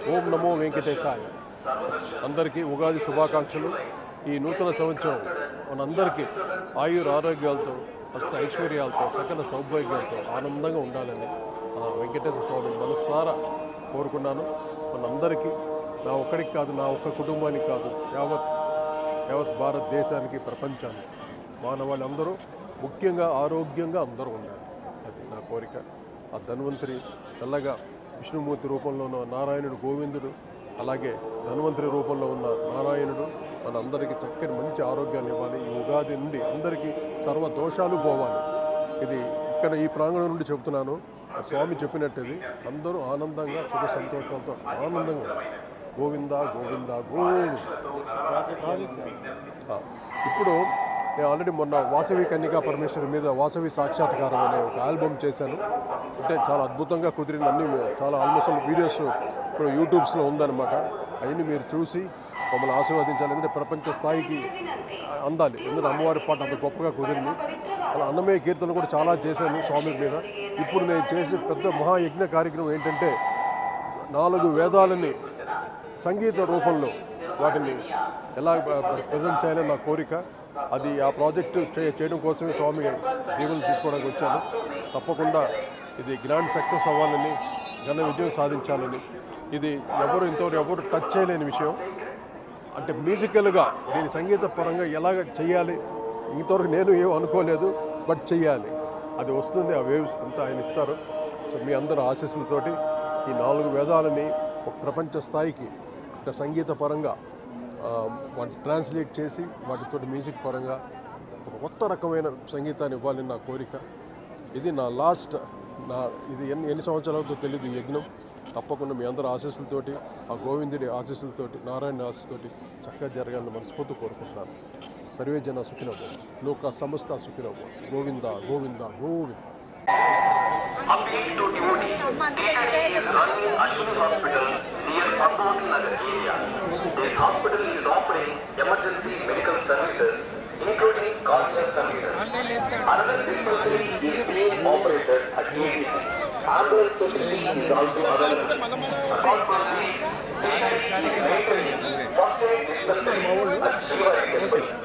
ఓం నమో వెంకటేశాయ. అందరికీ ఉగాది శుభాకాంక్షలు. ఈ నూతన సంవత్సరం మనందరికీ ఆరోగ్యాలతో అష్ట ఐశ్వర్యాలతో సకల సౌభాగ్యాలతో ఆనందంగా ఉండాలని వెంకటేశ్వర స్వామిని మనసారా కోరుకున్నాను. మనందరికీ, నా ఒక్కడికి కాదు, నా ఒక్క కుటుంబానికి కాదు, యావత్ భారతదేశానికి, ప్రపంచానికి, మానవాళ్ళందరూ ముఖ్యంగా ఆరోగ్యంగా అందరూ ఉండాలి. అది నా కోరిక. ఆ ధన్వంతరి చల్లగా విష్ణుమూర్తి రూపంలో ఉన్న నారాయణుడు, గోవిందుడు, అలాగే ధన్వంతరి రూపంలో ఉన్న నారాయణుడు మనందరికీ చక్కని మంచి ఆరోగ్యాన్ని ఇవ్వాలి. ఈ ఉగాది నుండి అందరికీ సర్వ దోషాలు పోవాలి. ఇది ఇక్కడ ఈ ప్రాంగణం నుండి చెబుతున్నాను. స్వామి చెప్పినట్టుది అందరూ ఆనందంగా సుఖ సంతోషాలతో ఆనందంగా ఉండాలి. గోవింద గోవింద గోవింద. ఇప్పుడు నేను ఆల్రెడీ మొన్న వాసవి కన్యకా పరమేశ్వరి మీద వాసవి సాక్షాత్కారం అనే ఒక ఆల్బమ్ చేశాను. అంటే చాలా అద్భుతంగా కుదిరిన అన్ని చాలా ఆల్మోస్ట్ వీడియోస్ ఇప్పుడు యూట్యూబ్స్లో ఉందన్నమాట. అవన్నీ మీరు చూసి మమ్మల్ని ఆశీర్వదించాలి. ఎందుకంటే ప్రపంచ స్థాయికి అందాలి. ఎందుకంటే అమ్మవారి పాట అంత గొప్పగా కుదిరింది. అలా అన్నమయ్య కీర్తనలు కూడా చాలా చేశాను స్వామి మీద. ఇప్పుడు నేను చేసే పెద్ద మహాయజ్ఞ కార్యక్రమం ఏంటంటే 4 వేదాలని సంగీత రూపంలో వాటిని ఎలా ప్రజెంట్ చేయాలని నా కోరిక. అది ఆ ప్రాజెక్టు చేయడం కోసమే స్వామి దీవులు తీసుకోవడానికి వచ్చాను. తప్పకుండా ఇది గ్రాండ్ సక్సెస్ అవ్వాలని, ఘన విజయం సాధించాలని. ఇది ఇంతవరకు ఎవరు టచ్ చేయలేని విషయం. అంటే మ్యూజికల్గా దీని సంగీత పరంగా ఎలాగ చేయాలి ఇంతవరకు నేను ఏం అనుకోలేదు. బట్ చెయ్యాలి. అది వస్తుంది. ఆ వేవ్స్ అంతా ఆయన ఇస్తారు. సో మీ అందరూ ఆశీస్సులతోటి ఈ 4 వేదాలని ఒక ప్రపంచ స్థాయికి అంటే సంగీత పరంగా వాటిని ట్రాన్స్లేట్ చేసి వాటితో మ్యూజిక్ పరంగా ఒక కొత్త రకమైన సంగీతాన్ని ఇవ్వాలని నా కోరిక. ఇది నా లాస్ట్. ఇది ఎన్ని సంవత్సరాలతో తెలియదు ఈ యజ్ఞం. తప్పకుండా మీ అందరూ ఆశీస్సులతోటి, ఆ గోవిందుడి ఆశీస్సులతోటి, నారాయణ ఆశీస్సుతోటి చక్కగా జరగాలని మనస్ఫూర్తి కోరుకుంటున్నాను. సర్వే జన సుఖినో భవంతు, లోక సమస్త సుఖినో భవంతు. Govinda Govinda Govinda. Update to devotees. TCC is running Ashwini Hospital near Pandoti Nagar area. This hospital is offering emergency medical services, including cardiac services. Another dispensary is being operated at TCC. Ambulance facility is also available. Apart from these, TCC is maintaining first aid dispensary at Srivaram Temple.